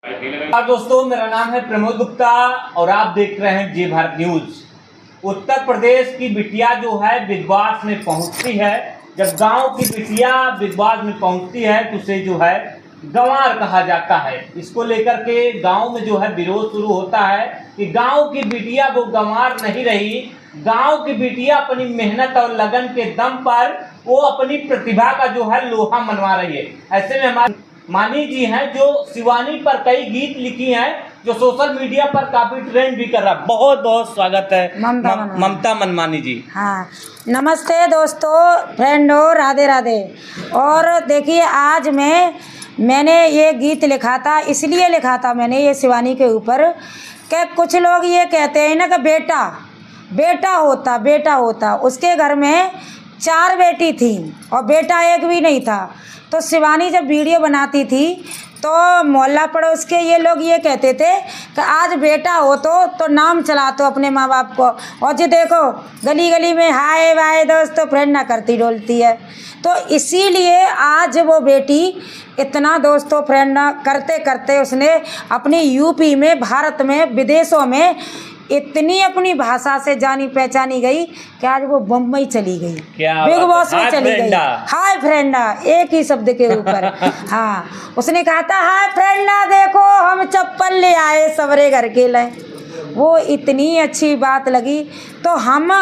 नमस्कार दोस्तों, मेरा नाम है प्रमोद गुप्ता और आप देख रहे हैं जी भारत न्यूज। उत्तर प्रदेश की बिटिया जो है बिग बॉस में पहुंचती है। जब गांव की बिटिया बिग बॉस में पहुंचती है तो उसे जो है गंवार कहा जाता है। इसको लेकर के गांव में जो है विरोध शुरू होता है कि गांव की बिटिया वो गंवार नहीं रही। गांव की बिटिया अपनी मेहनत और लगन के दम पर वो अपनी प्रतिभा का जो है लोहा मनवा रही है। ऐसे में हमारे मानी जी हैं जो शिवानी पर कई गीत लिखी हैं जो सोशल मीडिया पर काफी ट्रेंड भी कर रहा है। बहुत बहुत स्वागत है ममता मनमानी जी। हाँ, नमस्ते दोस्तों, फ्रेंडो, राधे राधे। और देखिए, आज मैंने ये गीत लिखा था, इसलिए लिखा था मैंने ये शिवानी के ऊपर कि कुछ लोग ये कहते हैं ना कि बेटा होता। उसके घर में 4 बेटी थी और बेटा एक भी नहीं था। तो शिवानी जब वीडियो बनाती थी तो मोहल्ला पड़ोस के ये लोग ये कहते थे कि आज बेटा हो तो नाम चला तो अपने माँ बाप को। और जी देखो, गली गली में हाय बाय दोस्तों फ्रेंड ना करती डोलती है। तो इसीलिए आज वो बेटी इतना दोस्तों फ्रेंड ना करते करते उसने अपनी यूपी में, भारत में, विदेशों में इतनी अपनी भाषा से जानी पहचानी गई कि आज वो बम्बई चली गई, बिग बॉस में चली गई। हाय फ्रेंडा, एक ही शब्द के ऊपर। हाँ, उसने कहा था हाय फ्रेंडा देखो हम चप्पल ले आए सवरे घर के लिए। वो इतनी अच्छी बात लगी तो हम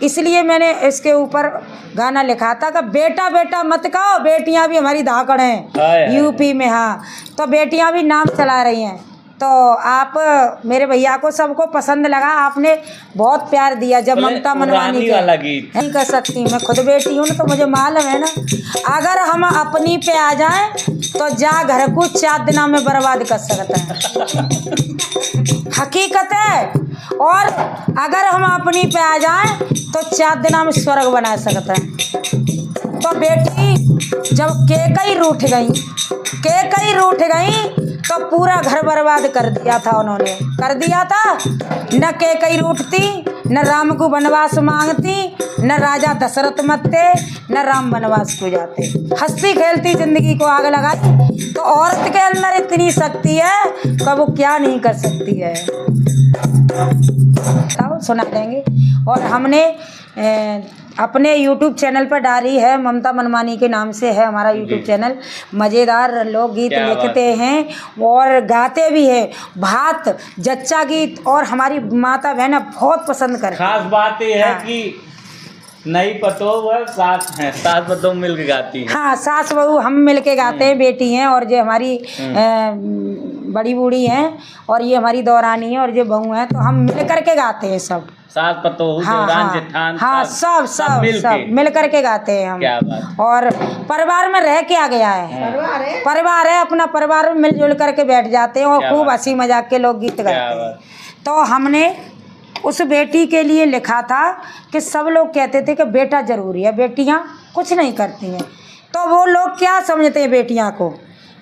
इसलिए मैंने इसके ऊपर गाना लिखा था कि बेटा बेटा मत कहो, बेटियां भी हमारी धाकड़ हैं यूपी में। हाँ, तो बेटियां भी नाम चला रही हैं। तो आप मेरे भैया को सबको पसंद लगा, आपने बहुत प्यार दिया। जब ममता मनमानी वाला गीत नहीं कर सकती, मैं खुद बेटी हूँ ना, तो मुझे मालूम है ना। अगर हम अपनी पे आ जाएं तो जा घर को 4 दिना में बर्बाद कर सकते हैं, हकीकत है। और अगर हम अपनी पे आ जाएं तो 4 दिना में स्वर्ग बना सकते हैं। तो बेटी जब केकई रूठ गई तो पूरा घर बर्बाद कर दिया था उन्होंने, कर दिया था। न केकई रूठती, न राम को वनवास मांगती, न राजा दशरथ मरते, न राम वनवास को जाते। हंसती खेलती जिंदगी को आग लगाई। तो औरत के अंदर इतनी शक्ति है कि वो क्या नहीं कर सकती है। तो सुना देंगे। और हमने अपने YouTube चैनल पर डाली है, ममता मनमानी के नाम से है हमारा YouTube चैनल। मज़ेदार लोग गीत लिखते हैं और गाते भी हैं, भात जच्चा गीत। और हमारी माता बहन बहुत पसंद करती है। खास बात ये है कि नई पतो व सास हैं, सास बहू मिल के गाती हैं। हाँ, सास बहू हम मिल के गाते हैं, बेटी हैं। और जो हमारी बड़ी बूढ़ी हैं और ये हमारी दौरानी है और जो बहू हैं, तो हम मिल करके गाते हैं सब। सास पतोहू, देवरान, जेठान, हाँ, सब मिल करके गाते हैं हम। क्या बात। और परिवार में रह के आ गया है, परिवार है अपना, परिवार में मिलजुल करके बैठ जाते हैं और खूब हंसी मजाक के लोग गीत गाते हैं। तो हमने उस बेटी के लिए लिखा था कि सब लोग कहते थे कि बेटा जरूरी है, बेटियां कुछ नहीं करती हैं। तो वो लोग क्या समझते हैं बेटियां को,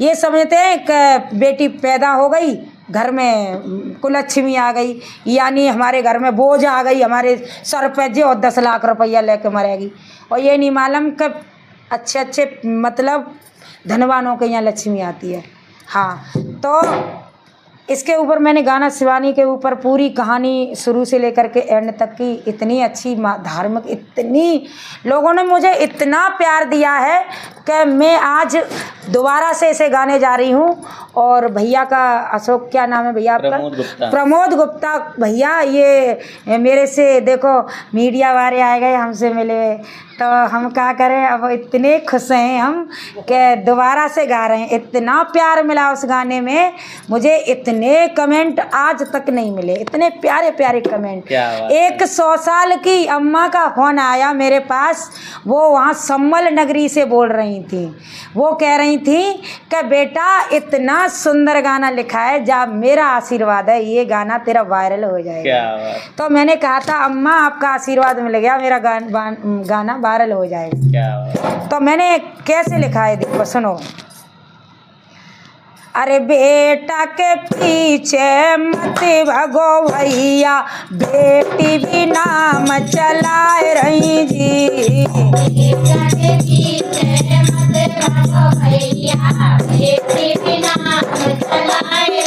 ये समझते हैं कि बेटी पैदा हो गई, घर में कुलक्ष्मी आ गई, यानी हमारे घर में बोझ आ गई हमारे सर पे जो 10 लाख रुपया लेके मरेगी। और ये नहीं मालूम कि अच्छे मतलब धनवानों के यहाँ लक्ष्मी आती है। हाँ, तो इसके ऊपर मैंने गाना शिवानी के ऊपर पूरी कहानी शुरू से लेकर के एंड तक की इतनी अच्छी धार्मिक, इतनी लोगों ने मुझे इतना प्यार दिया है कि मैं आज दोबारा से इसे गाने जा रही हूँ। और भैया का, अशोक क्या नाम है भैया आपका? प्रमोद गुप्ता भैया। ये मेरे से देखो मीडिया वाले आए गए, हमसे मिले, तो हम क्या करें, अब इतने खुश हैं हम कि दोबारा से गा रहे हैं। इतना प्यार मिला उस गाने में, मुझे इतने कमेंट आज तक नहीं मिले, इतने प्यारे प्यारे कमेंट। एक 100 साल की अम्मा का फोन आया मेरे पास, वो वहाँ सम्मल नगरी से बोल रही थी। वो कह रही थी कि बेटा इतना सुंदर गाना लिखा है, जब मेरा आशीर्वाद है ये गाना तेरा वायरल हो जाएगा। तो मैंने कहा था अम्मा आपका आशीर्वाद मिल गया, मेरा गाना वायरल हो जाएगा। तो मैंने कैसे लिखा है देखो, सुनो। अरे बेटा के पीछे मत भगो भैया, बेटी भी नाम चलाए रही जी। बेटा के पीछे मत भगो भैया, बेटी भी नाम चलाए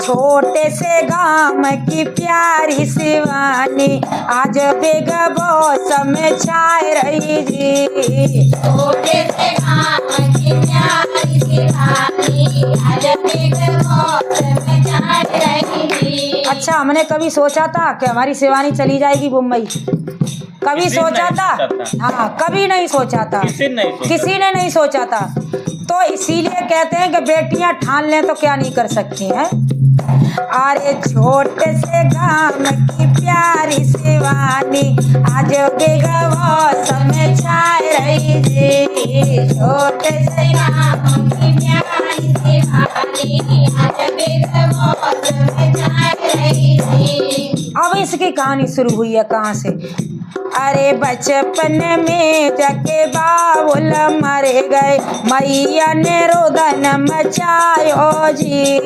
छोटे से गांव की प्यारी शिवानी आज बिग बॉस में छाए रही जी। छोटे से गांव की प्यारी शिवानी आज बिग बॉस में छाए रही जी। अच्छा, हमने कभी सोचा था कि हमारी शिवानी चली जाएगी मुंबई? कभी सोचा था? हाँ, कभी नहीं सोचा था, किसी ने नहीं सोचा था। तो इसीलिए कहते हैं कि बेटियां ठान लें तो क्या नहीं कर सकती हैं। अरे छोटे से गांव की प्यारी शिवानी आज बिग बॉस में छाए रही जी। छोटे से गांव की प्यारी शिवानी आज बिग बॉस में छाए रही जी। अब इसकी कहानी शुरू हुई है कहाँ से? अरे बचपन में जाके बाबुल मर गए, मैया ने रोदन मचायो जी।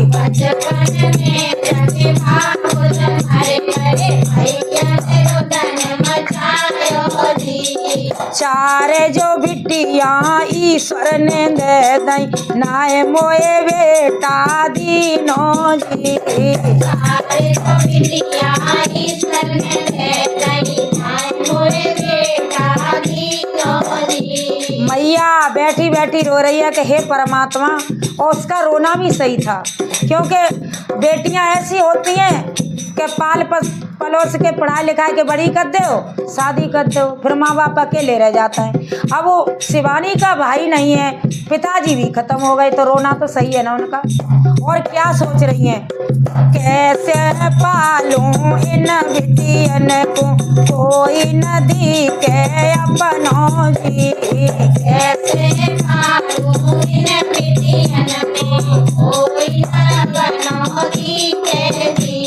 बचपन में जाके बाबुल मर गए, मैया ने रोदन मचायो जी। चारे जो बिटिया ईश्वर ने दे दई, नाए मोए बेटा दीनो जी। चारे जो बिटिया ईश्वर ने दे दई, मैया बैठी बैठी रो रही है कि हे परमात्मा। और उसका रोना भी सही था, क्योंकि बेटियां ऐसी होती हैं कि पाल पलोस के पढ़ाई लिखाई के बड़ी कर दो, शादी कर दो, फिर माँ बाप अकेले रह जाता है। अब वो शिवानी का भाई नहीं है, पिताजी भी खत्म हो गए, तो रोना तो सही है ना उनका। और क्या सोच रही हैं, कैसे पालूं इन बिटियन को, कोई नदी के अपनों जी। कैसे पालूं इन बिटियन को, कोई अपनों जी के जी।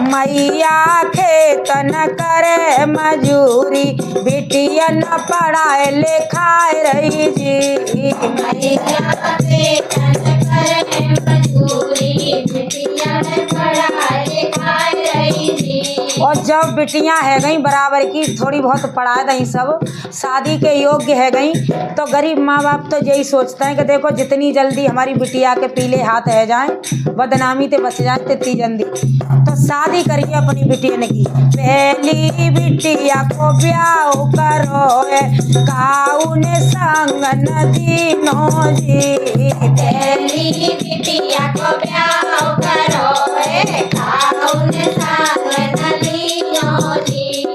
मैया खेतन करे मजूरी, बिटियन पढ़ाए लिखाए रही जी। मैया खेतन करे मजूरी, बिटियन पढ़ाए लिखाए रही जी। और जब बिटियां है गई बराबर की, थोड़ी बहुत पढ़ा दई, सब शादी के योग्य है गई, तो गरीब माँ बाप तो यही सोचते हैं कि देखो जितनी जल्दी हमारी बिटिया के पीले हाथ रह जाएं, बदनामी ते बच जाए तितनी जल्दी, तो शादी करिए अपनी बिटियन की। पहली बिटिया को ब्याह करो है, काउन संग नदीनो जी। पहली बिटिया को ब्याह करो है, काउन संग नदीनो जी।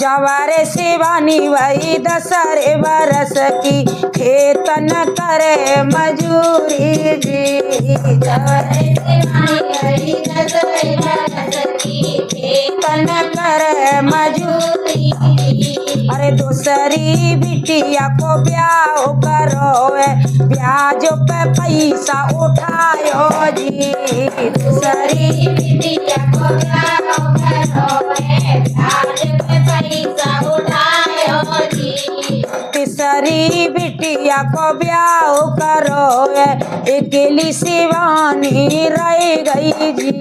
जवारे शिवानी वही 10 बरस की, खेतन करे मजूरी जी। जवारे शिवानी वही 10 बरस की, खेतन करे मजूरी। अरे दूसरी बिटिया को ब्याह करो है, ब्याज पे पैसा उठायो जी। दूसरी बिटिया को ब्याह करो है, ब्याज पे पैसा उठायो जी। तीसरी बिटिया को ब्याह करो है, अकेली शिवानी रह गई जी।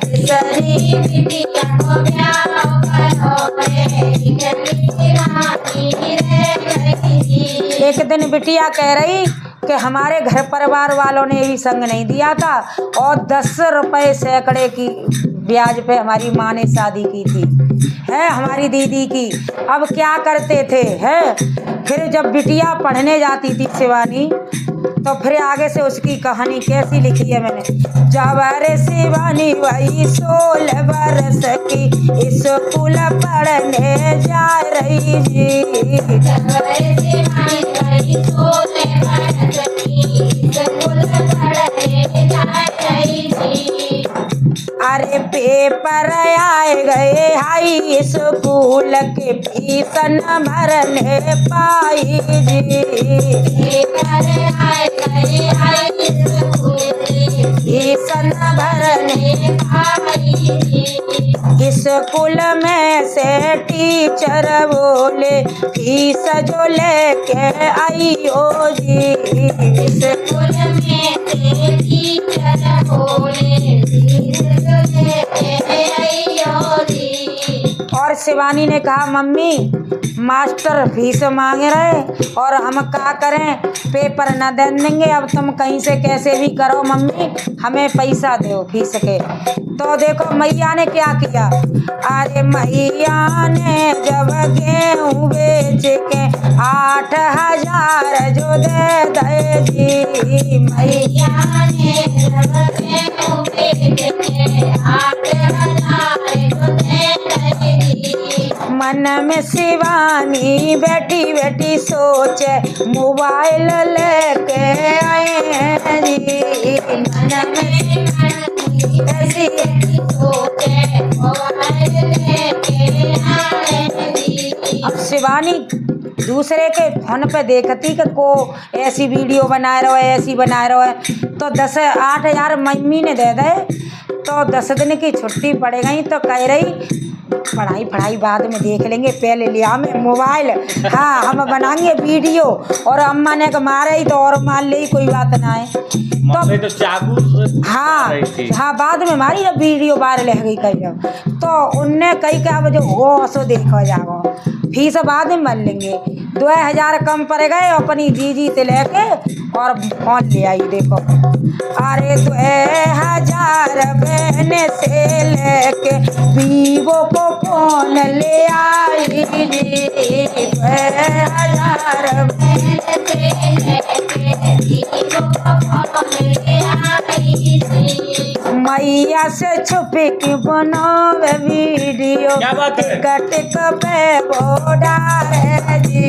तीसरी बिटिया को ब्याह करो है, अकेली शिवानी रह गई जी। एक दिन बिटिया कह रही कि हमारे घर परिवार वालों ने भी संग नहीं दिया था, और 10 रुपए सैकड़े की ब्याज पे हमारी माँ ने शादी की थी, है हमारी दीदी की। अब क्या करते थे, है फिर जब बिटिया पढ़ने जाती थी शिवानी, तो फिर आगे से उसकी कहानी कैसी लिखी है मैंने। जवारे शिवानी वही 16 बरस की, स्कूल पढ़ने जा रही जी। जवारे शिवानी वही 16 बरस की, स्कूल पढ़ने जा रही जी। अरे पेपर आए गए हाई स्कूल के, फीस न भरने पाई जी। पेपर आए गए हाई स्कूल के, फीस न भरने पाई जी। स्कूल में से टीचर बोले, फीस जो लेके आई ओ जी। स्कूल में से टीचर बोले, फीस जो लेके आई ओ जी। और शिवानी ने कहा मम्मी मास्टर फीस मांग रहे और हम क्या करें, पेपर न दे देंगे, अब तुम कहीं से कैसे भी करो मम्मी, हमें पैसा दो फीस के। तो देखो मैया ने क्या किया, अरे मैया ने जब गेहूँ बेच के 8,000 जो दे दे जी, मैया ने जब गेहूं बेच के 8,000 जो दे दे जी। मन में शिवानी बैठी बैठी सोचे मोबाइल लेके आए हैं जी, मन में ऐसी सोचे मोबाइल लेके आए जी। अब शिवानी दूसरे के फोन पे देखती कि को ऐसी वीडियो बना रहे हो, ऐसी बना रहे हो, तो 8,000 मम्मी ने दे दे, तो 10 दिन की छुट्टी पड़ गई। तो कह रही पढ़ाई बाद में देख लेंगे, पहले लिया हमें मोबाइल, हाँ हम बनाएंगे वीडियो। और अम्मा ने मारे ही तो और मान ली, कोई बात ना है। तो चाकू हाँ बाद में मारी जब वीडियो वायरल हो गई कही, तो उनने कही कि अब जो हो सो देखो जाओ, फीस बाद में मान लेंगे। 2,000 कम पड़ गए, अपनी जीजी से लेके और फोन ले आई। देखो अरे 2,000 बहने से लेके वीवो को फोन ले आई जी, 2,000 बहन से लेके वीवो को फोन ले आई जी। मैया से छुप के बनावे वीडियो, क्या बात है? टिकट पे वो डाले जी,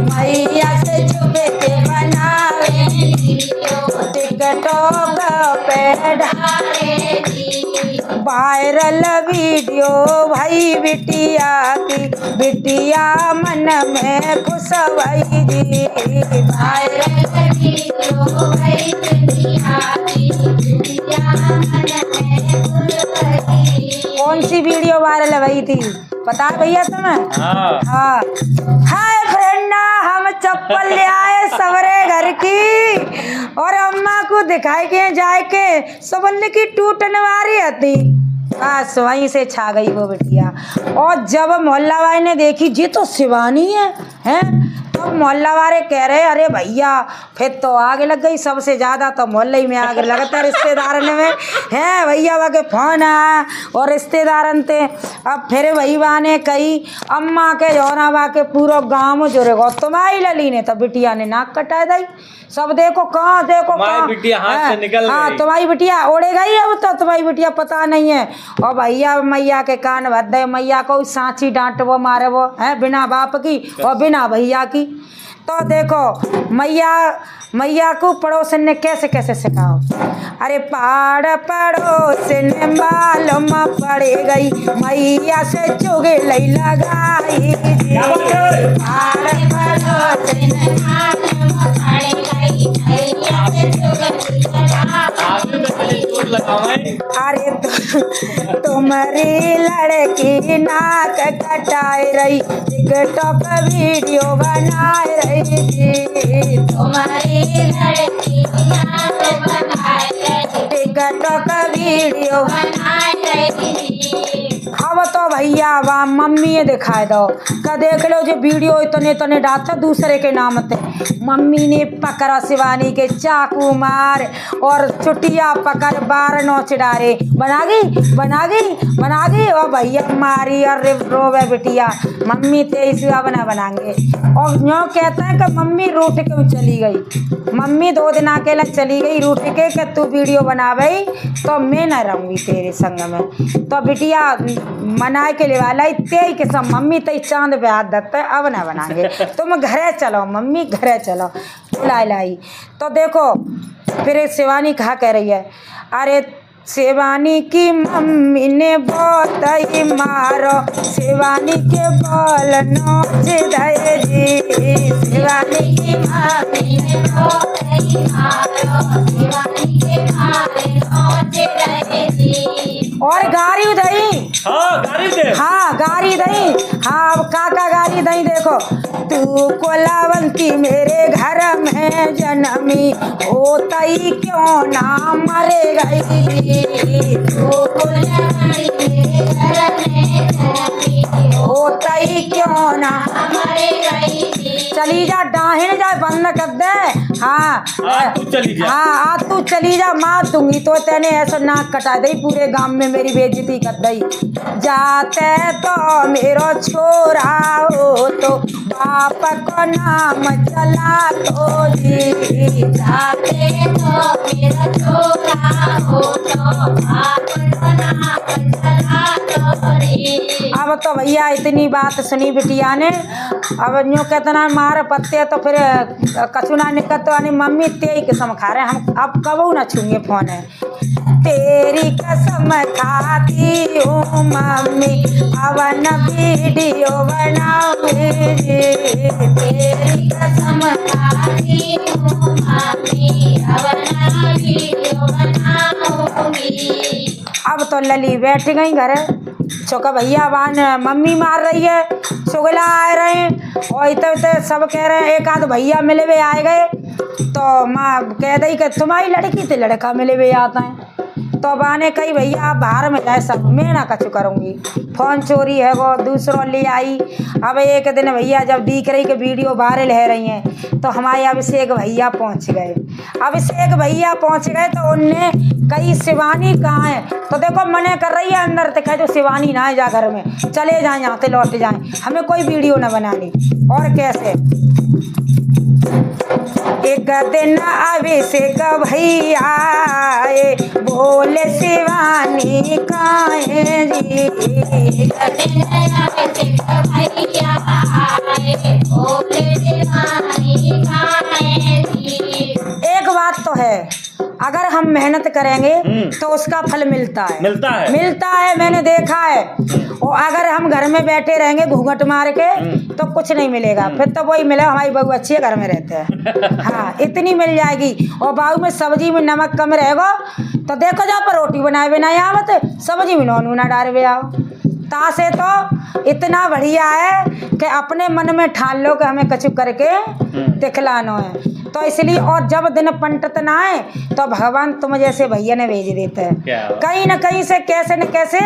मैया से छुप के बनावे वीडियो, टिकटों पे डाले जी। वायरल वीडियो भाई बिटिया की, बिटिया मन में खुश भई जी, वायरल वीडियो भाई बिटिया की, बिटिया मन में खुश भई। कौन सी वीडियो वायरल भई थी पता है भैया तुम्हें? हाँ हाय फ्रेंडा, हम चप्पल ले आए सवरे घर की और अम्मा को दिखाई के जाए के सबन की टूटने वाली थी। बस वहीं से छा गई वो बिटिया। और जब मोहल्ला वाले ने देखी जी तो शिवानी है तो मोहल्ला वाले कह रहे अरे भैया फिर तो आग लग गई। सबसे ज़्यादा तो मोहल्ले में आग लगता रिश्तेदार में है भैया वा के फोन आया और रिश्तेदारन थे। अब फिर वही बाने कही अम्मा के जौना वा के पूरा गाँव जुड़ेगा। तुम्हारी लली ने तो बिटिया ने नाक कटा दी। सब देखो कहाँ देखो कहाँ बिटिया हाथ से निकल गई। हाँ तुम्हारी बिटिया उड़े गई। अब तो तुम्हारी बिटिया पता नहीं है। और भैया मैया के कान भर दे। मैया को सांची डांट वो मारे वो है बिना बाप की और बिना भैया की। तो देखो मैया को पड़ोसन ने कैसे कैसे सिखाओ। अरे पाड़ पड़ोसन मालूम पड़ गई मैया से चुगली लगाई। पाड़ पड़ोसन मालूम पड़ गई मैया से चुगली लगाई। अरे तुम्हारी लड़की नाक कटाए रही टिकटॉक वीडियो बनाए रही थी। तुम्हारी लड़की नाक बनाए रही टिकटॉक वीडियो बनाए रही थी। अब तो भैया वाह मम्मी दिखाए दो का देख लो जो वीडियो इतने डालता दूसरे के नाम थे। मम्मी ने पकड़ा शिवानी के चाकू मार और छुट्टियाँ पकड़ 12 नोच डारे बना गई और भैया मारी और रोवे बिटिया मम्मी तेईस बना बनाएंगे। और यूँ कहते हैं कि मम्मी रूठ क्यों चली गई। मम्मी 2 दिन अकेला चली गई रूठ के कि तू वीडियो बना भाई तो मैं न रहूँगी तेरे संग में। तो बिटिया मनाए के लिए वाला ते के सब मम्मी तई चांद पे हाथ देते अब ना बनाएंगे। तुम घरे चलो मम्मी घरे चलो लाई। तो देखो फिर शिवानी कहा कह रही है अरे शिवानी की मम्मी ने बहुत ही मारो शिवानी के बोल नोच दे जी। शिवानी की मम्मी ने बहुत ही मारो शिवानी के मारे नोच रहे जी। और गारी दही गारी दही हाँ अब काका गारी दही देखो तू कोलावंती मेरे घर में जन्मी होता ही क्यों ना मरे गई। तू कोलावंती मेरे घर में जन्मी क्यों ना मर गई थी। चली जा डाहिन जा बंद कर दे। हाँ तू चली जा। हाँ आज तू चली जा मार दूंगी तो तेने ऐसा नाक कटा दई पूरे गांव में मेरी बेइज्जती कर दई। जाते तो मेरो छोरा हो तो बाप को नाम चला तो जी। जाते तो मेरा छोरा हो तो बाप को नाम चला तो रे। अब तो भैया इतनी बात सुनी बिटिया ने, अब यूँ कितना मार पत्ते तो फिर कछु ना निकल तो आनी मम्मी तेरी कसम खा रहे हम अब कबू ना छूंगे फोन है। तेरी कसम खाती हूँ मम्मी अब न वीडियो बनाऊंगी। तेरी कसम खाती हूँ मम्मी अब ना वीडियो बनाऊंगी। अब तो लली बैठ गई घर, चौका भैया बान मम्मी मार रही है, सुगला आ रहे हैं और इतने सब कह रहे हैं। एक आध भैया मिले हुए आए गए तो माँ कह दी कि तुम्हारी लड़की तो लड़का मिले हुए आता है। तो बाने कही भैया आप बाहर में जाए सब मैं ना कछु करूँगी, फोन चोरी है वो दूसरों ले आई। अब एक दिन भैया जब दिख रही कि वीडियो वायरल है रही हैं तो हमारे अभिषेक भैया पहुँच गए। अभिषेक भैया पहुँच गए तो उनने कही शिवानी कहाँ है, तो देखो मने कर रही है अंदर तक है जो शिवानी ना है जा घर में चले जाएं यहाँ से लौट जाएं, हमें कोई वीडियो ना बनानी। और कैसे एक दिन अभिषेक भैया आए बोले शिवानी कहाँ है जी। भैया आए बोले शिवानी कहाँ है जी। एक बात तो है अगर हम मेहनत करेंगे तो उसका फल मिलता है। मिलता है मैंने देखा है। और अगर हम घर में बैठे रहेंगे घूंघट मार के तो कुछ नहीं मिलेगा, फिर तो वही मिलेगा हमारी बहू अच्छी है घर में रहते हैं। हाँ इतनी मिल जाएगी। और बाहू में सब्जी में नमक कम रहेगा तो देखो जहाँ पर रोटी बनाए बिना आवत सब्जी में नॉन ना डाल आओ। तासे तो इतना बढ़िया है कि अपने मन में ठान लो कि हमें कछु करके दिखलाना है। तो इसलिए और जब दिन पंटत ना आए तो भगवान तुम जैसे भैया ने भेज देते हैं कहीं न कहीं से कैसे न कैसे।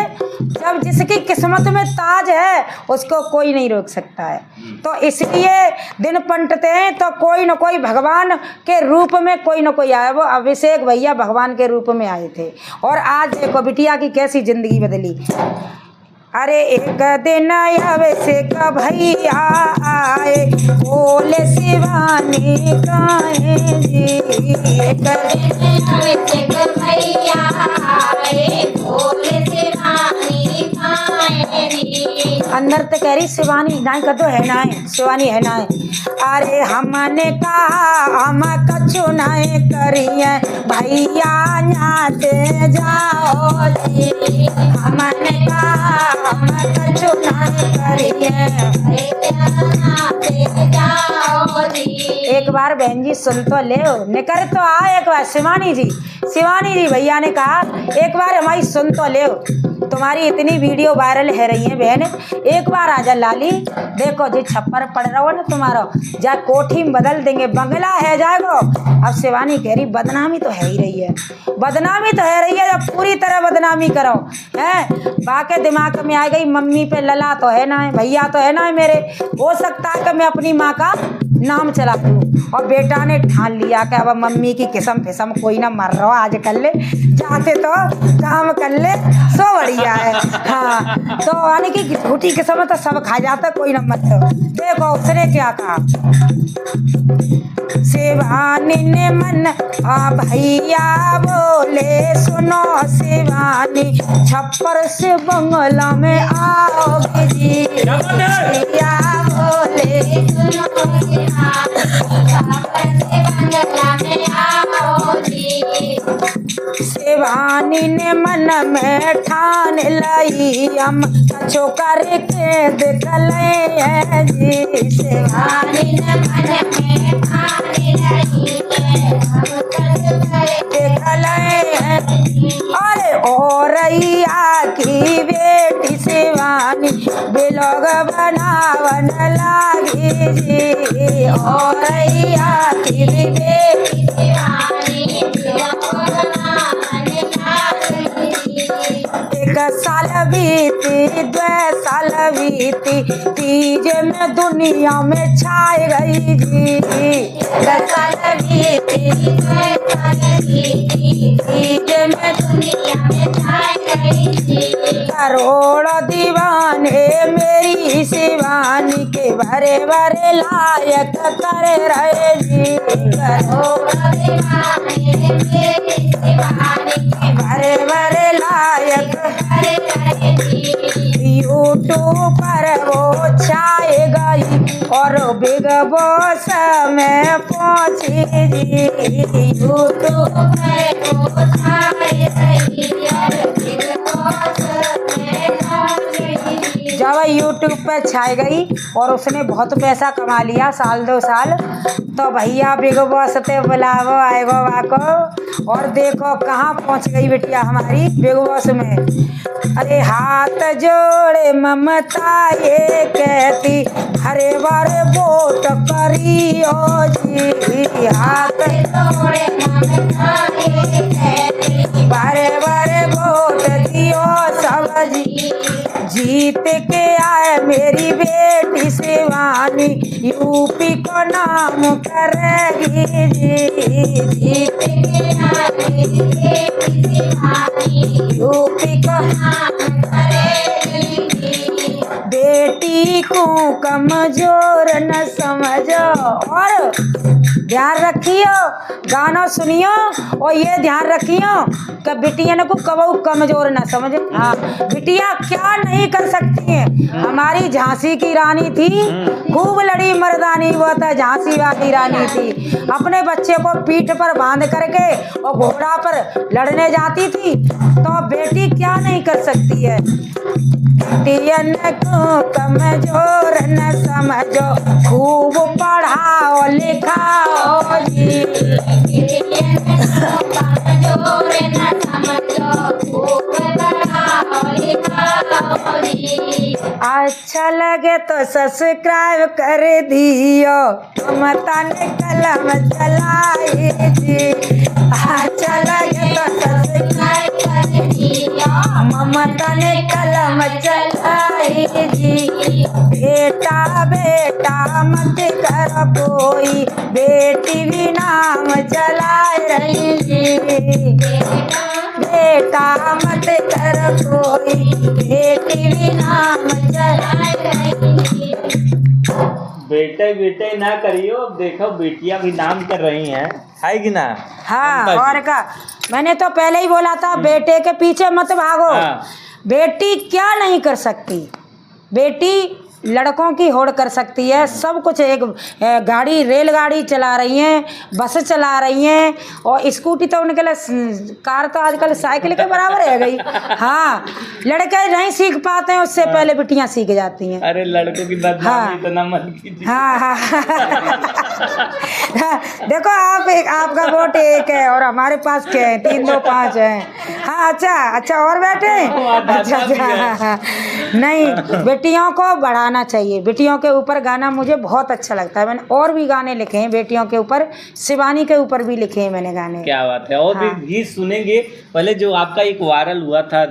जब जिसकी किस्मत में ताज है उसको कोई नहीं रोक सकता है। तो इसलिए दिन पंटते हैं तो कोई न कोई भगवान के रूप में कोई न कोई आए। वो अभिषेक भैया भगवान के रूप में आए थे और आज देखो बिटिया की कैसी जिंदगी बदली। अरे एक दिन अभिषेक भैया आए बोले शिवानी कहाँ है जी। एक दिन अभिषेक भैया आए बोले शिवानी कहाँ है जी। अंदर तो कह रही शिवानी ना कर दो है ना है शिवानी है ना है। अरे हमने कहा हम कछु नहीं करिए भैया नाते जाओ जी। हमने कहा हम कछु नहीं करिए भैया नाते जाओ जी। एक बार बहन जी सुन तो ले निकर तो आ एक बार शिवानी जी भैया ने कहा एक बार हमारी सुन तो ले। तुम्हारी इतनी वीडियो वायरल है रही है बहन एक बार आजा लाली देखो जी छप्पर पड़ रहा हो ना तुम्हारा जा कोठी में बदल देंगे बंगला है जाएगो। अब शिवानी कह रही बदनामी तो है ही रही है बदनामी तो है रही है जब पूरी तरह बदनामी करो है। बाकी दिमाग में आ गई मम्मी पे लला तो है ना है भैया तो है ना है मेरे हो सकता है कि मैं अपनी माँ का नाम चला दूँ। और बेटा ने ठान लिया कि अब मम्मी की किस्म फिसम कोई ना मर रहा आज कर ले जाते तो काम कर ले सो बढ़िया है। हाँ तो यानी कि झूठी किस्म तो सब खा जाता कोई ना मत। देखो उसने क्या कहा शिवानी ने मन भैया बोले सुनो शिवानी छप्पर से बंगला में आओगे जी। भैया बोले सुनो बंगला में आओ जी। शिवानी ने मन में ठान लाई हम कछो करके दिखले है जी। शिवानी ने मन में ठान लाई हम कछो करके दिखले है। अरे औरैया की बेटी शिवानी बिलोग बनावन लागी जी। औरैया की बेटी शिवानी बिलोग बनावन लागी जी। एक साल बीती 2 साल बीती, तीज में दुनिया में छाए गई जी। 10 साल बीती 2 साल बीती, तीज में दुनिया में छाए गई जी। करोड़ों दीवाने मेरी शिवानी के भरे भरे लायक करे रहे जी। करोड़ों दीवाने मेरी शिवानी के भरे भरे लायक करे रहे जी। यूट्यूब पर वो छाए गई और बिग बॉस में पहुंची जी। यूट्यूब पर वो छाए गई और बिग बॉस में पहुंच गई। जब यूट्यूब पर छाई गई और उसने बहुत पैसा कमा लिया 1-2 साल, तो भैया बिग बॉस ते बुलावो आएगो वाको। और देखो कहाँ पहुँच गई बिटिया हमारी बिग बॉस में। अरे हाथ जोड़े ममता ये कहती, हरे बारे वोट करियो जी। हाथ जोड़े ममता ये कहती, बारे बारे वोट दियो सब जी। जीत के आए मेरी बेटी शिवानी, यूपी को नाम करेगी जी। जीत के आए मेरी बेटी शिवानी, यूपी को नाम करेगी जी। बेटी को कमजोर न समझो और ध्यान रखियो, गाना सुनियो और ये ध्यान रखियो कि बिटिया को कबू कमजोर न समझे। हाँ, बिटिया क्या नहीं कर सकती है। हमारी झांसी की रानी थी, खूब लड़ी मर्दानी, वो तो झांसी वाली रानी थी। अपने बच्चे को पीठ पर बांध करके और घोड़ा पर लड़ने जाती थी। तो बेटी क्या नहीं कर सकती है। बेटियन को कमजोर न समझो, खूब पढ़ाओ लिखाओ जी। कमजोर न समझो, खूब पढ़ाओ लिखाओ जी। अच्छा लगे तो सब्सक्राइब कर दियो, ममता ने कलम चलाई जी। अच्छा लगे तो सब्सक्राइब कर दिया, ममता ने कलम चलाई जी। बेटा बेटा मत कर कोई, बेटी भी नाम चलाए रही जी। बेटा मत कर कोई, बेटी भी नाम चलाए रही जी। बेटे बेटे ना करियो, अब देखो बेटियां भी नाम कर रही हैं, है कि ना। हाँ, और का मैंने तो पहले ही बोला था, बेटे के पीछे मत भागो। हाँ। बेटी क्या नहीं कर सकती। बेटी लड़कों की होड़ कर सकती है सब कुछ। एक गाड़ी रेलगाड़ी चला रही हैं, बस चला रही हैं, और स्कूटी तो उनके लिए, कार तो आजकल साइकिल के बराबर है गई। हाँ, लड़के नहीं सीख पाते हैं, उससे पहले बिटियां सीख जाती हैं। अरे लड़कों की बदनामी तो ना मत कीजिए। हाँ हाँ देखो आपका वोट 1 है और हमारे पास क्या है, 3 2 5 है। हाँ, अच्छा और बैठे। अच्छा, नहीं, बेटियों को बढ़ाना चाहिए। बेटियों के ऊपर गाना मुझे बहुत अच्छा लगता है। मैंने और भी गाने लिखे हैं बेटियों के ऊपर, शिवानी के ऊपर भी लिखे हैं मैंने गाने। क्या बात है। और हाँ। भी गीत सुनेंगे। पहले जो आपका एक वायरल हुआ था